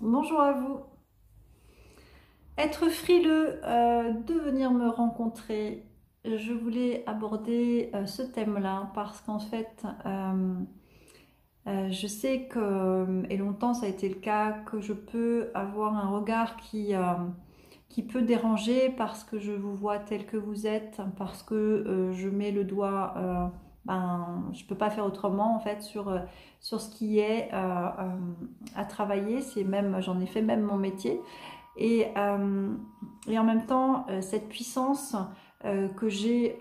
Bonjour à vous. Être frileux de venir me rencontrer, je voulais aborder ce thème-là parce qu'en fait, je sais que, et longtemps ça a été le cas, que je peux avoir un regard qui peut déranger parce que je vous vois tel que vous êtes, parce que je mets le doigt, je peux pas faire autrement en fait sur ce qui est à travailler. C'est même, j'en ai fait même mon métier. Et, euh, et en même temps, cette puissance que j'ai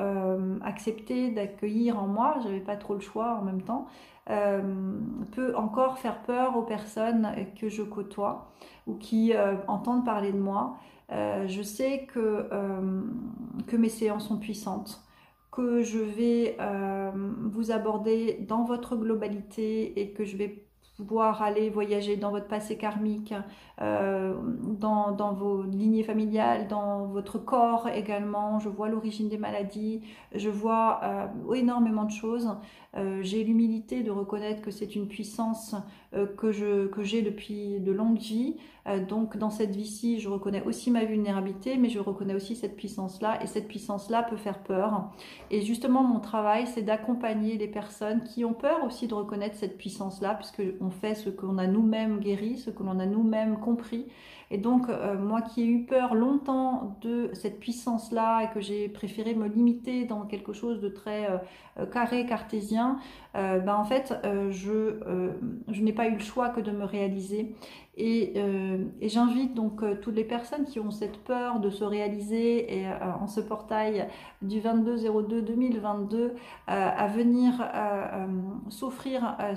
accepté d'accueillir en moi, j'avais pas trop le choix en même temps, peut encore faire peur aux personnes que je côtoie ou qui entendent parler de moi. Je sais que mes séances sont puissantes, que je vais vous aborder dans votre globalité et que je vais pouvoir aller voyager dans votre passé karmique, dans vos lignées familiales, dans votre corps également. Je vois l'origine des maladies, je vois énormément de choses. J'ai l'humilité de reconnaître que c'est une puissance que j'ai depuis de longues vies. Donc dans cette vie-ci, je reconnais aussi ma vulnérabilité, mais je reconnais aussi cette puissance-là, et cette puissance-là peut faire peur. Et justement, mon travail, c'est d'accompagner les personnes qui ont peur aussi de reconnaître cette puissance-là, puisqu'on fait ce qu'on a nous-mêmes guéri, ce que l'on a nous-mêmes compris. Et donc, moi qui ai eu peur longtemps de cette puissance-là et que j'ai préféré me limiter dans quelque chose de très carré, cartésien, en fait, je n'ai pas eu le choix que de me réaliser. Et j'invite donc toutes les personnes qui ont cette peur de se réaliser et en ce portail du 22/02/2022 à venir s'offrir euh,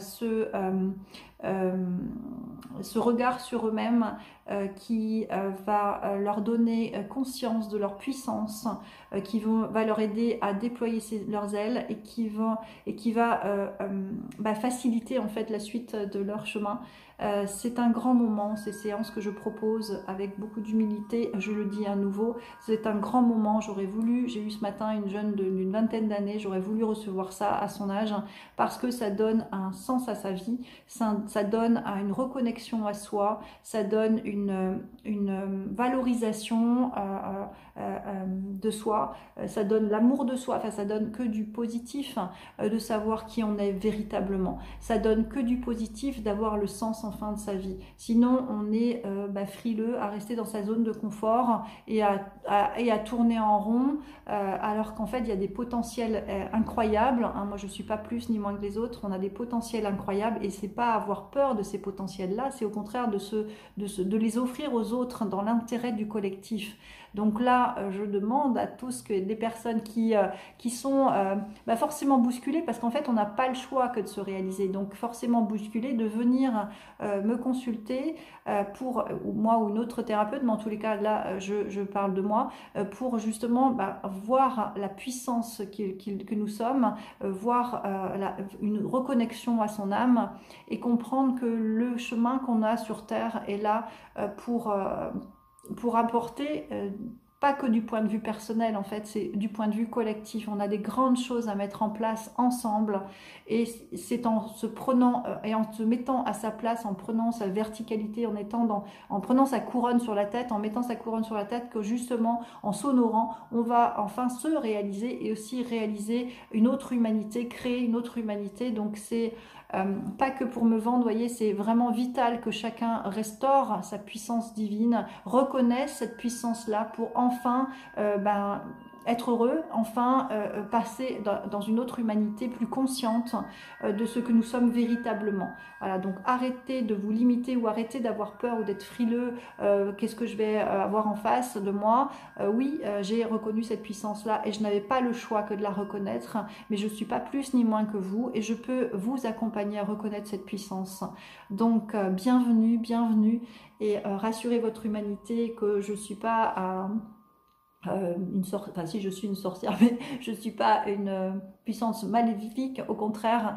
ce regard sur eux-mêmes qui va leur donner conscience de leur puissance, va leur aider à déployer leurs ailes et qui va faciliter en fait la suite de leur chemin. C'est un grand moment, ces séances que je propose avec beaucoup d'humilité, je le dis à nouveau, c'est un grand moment. J'ai eu ce matin une jeune d'une vingtaine d'années, j'aurais voulu recevoir ça à son âge parce que ça donne un sens à sa vie, ça donne une reconnexion à soi, ça donne une valorisation de soi, ça donne l'amour de soi, enfin ça donne que du positif de savoir qui on est véritablement, ça donne que du positif d'avoir le sens en fin de sa vie. Sinon on est frileux à rester dans sa zone de confort et à tourner en rond, alors qu'en fait il y a des potentiels incroyables, hein. Moi je suis pas plus ni moins que les autres, on a des potentiels incroyables et c'est pas avoir peur de ces potentiels là, c'est au contraire de les offrir aux autres dans l'intérêt du collectif. Donc là, je demande à tous que des personnes qui sont forcément bousculées, parce qu'en fait, on n'a pas le choix que de se réaliser. Donc forcément bousculées, de venir me consulter pour moi ou une autre thérapeute, mais en tous les cas, là, je parle de moi, pour justement voir la puissance que nous sommes, voir une reconnexion à son âme et comprendre que le chemin qu'on a sur Terre est là pour apporter pas que du point de vue personnel, en fait, c'est du point de vue collectif. On a des grandes choses à mettre en place ensemble, et c'est en se prenant et en se mettant à sa place, en prenant sa verticalité, en prenant sa couronne sur la tête, en mettant sa couronne sur la tête, que justement, en s'honorant, on va enfin se réaliser et aussi réaliser une autre humanité, créer une autre humanité. Donc c'est pas que pour me vendre, voyez, c'est vraiment vital que chacun restaure sa puissance divine, reconnaisse cette puissance-là pour enfin être heureux, enfin passer dans une autre humanité plus consciente de ce que nous sommes véritablement. Voilà, donc arrêtez de vous limiter ou arrêtez d'avoir peur ou d'être frileux. Qu'est-ce que je vais avoir en face de moi? Oui, j'ai reconnu cette puissance-là et je n'avais pas le choix que de la reconnaître, mais je ne suis pas plus ni moins que vous et je peux vous accompagner à reconnaître cette puissance. Donc bienvenue, bienvenue, et rassurez votre humanité que je ne suis pas une sorte, enfin si je suis une sorcière, mais je ne suis pas une puissance maléfique. Au contraire,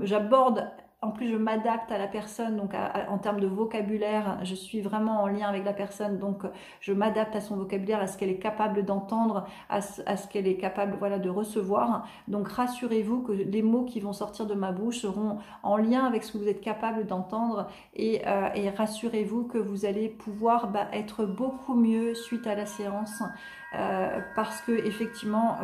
j'aborde en plus je m'adapte à la personne, donc en termes de vocabulaire, je suis vraiment en lien avec la personne, donc je m'adapte à son vocabulaire, à ce qu'elle est capable d'entendre, à ce qu'elle est capable, voilà, de recevoir. Donc rassurez-vous que les mots qui vont sortir de ma bouche seront en lien avec ce que vous êtes capable d'entendre, et rassurez-vous que vous allez pouvoir être beaucoup mieux suite à la séance, parce que effectivement,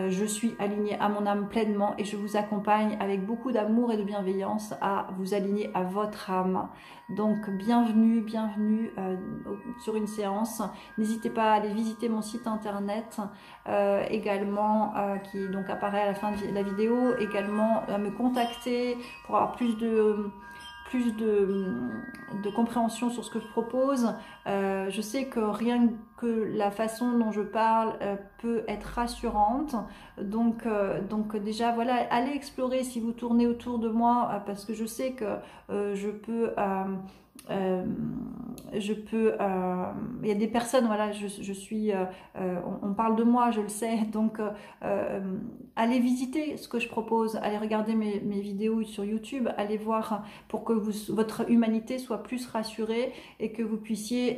je suis alignée à mon âme pleinement et je vous accompagne avec beaucoup d'amour et de bienveillance à vous aligner à votre âme. Donc bienvenue, bienvenue sur une séance. N'hésitez pas à aller visiter mon site internet également, qui donc apparaît à la fin de la vidéo, également à me contacter pour avoir plus de compréhension sur ce que je propose. Je sais que rien que la façon dont je parle peut être rassurante, donc déjà voilà, allez explorer si vous tournez autour de moi, parce que je sais que il y a des personnes, voilà, je suis, on parle de moi, je le sais, donc allez visiter ce que je propose, allez regarder mes vidéos sur YouTube, allez voir pour que votre humanité soit plus rassurée et que vous puissiez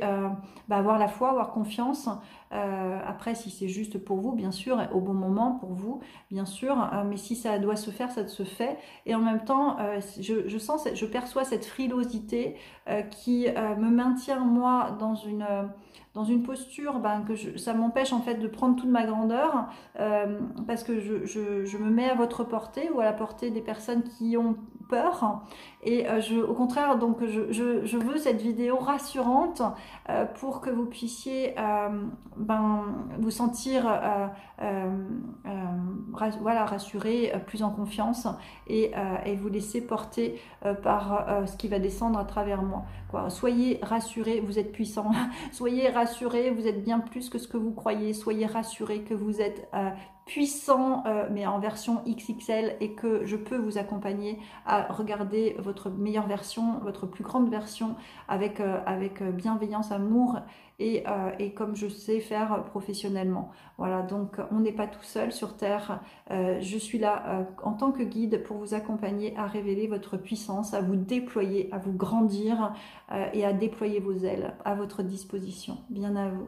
avoir la foi, avoir confiance. Après, si c'est juste pour vous, bien sûr, au bon moment pour vous, bien sûr, mais si ça doit se faire, ça se fait. Et en même temps, je perçois cette frilosité qui me maintient moi dans une posture ça m'empêche en fait de prendre toute ma grandeur, parce que je me mets à votre portée ou à la portée des personnes qui ont peur, et au contraire, donc je veux cette vidéo rassurante pour que vous puissiez vous sentir voilà, rassuré, plus en confiance, et vous laisser porter par ce qui va descendre à travers moi, quoi. Soyez rassurés, vous êtes puissants. Soyez rassurés, vous êtes bien plus que ce que vous croyez. Soyez rassurés que vous êtes puissant, mais en version XXL, et que je peux vous accompagner à regarder votre meilleure version, votre plus grande version, avec bienveillance, amour, et comme je sais faire professionnellement. Voilà, donc on n'est pas tout seul sur Terre. Je suis là en tant que guide pour vous accompagner à révéler votre puissance, à vous déployer, à vous grandir, et à déployer vos ailes à votre disposition. Bien à vous.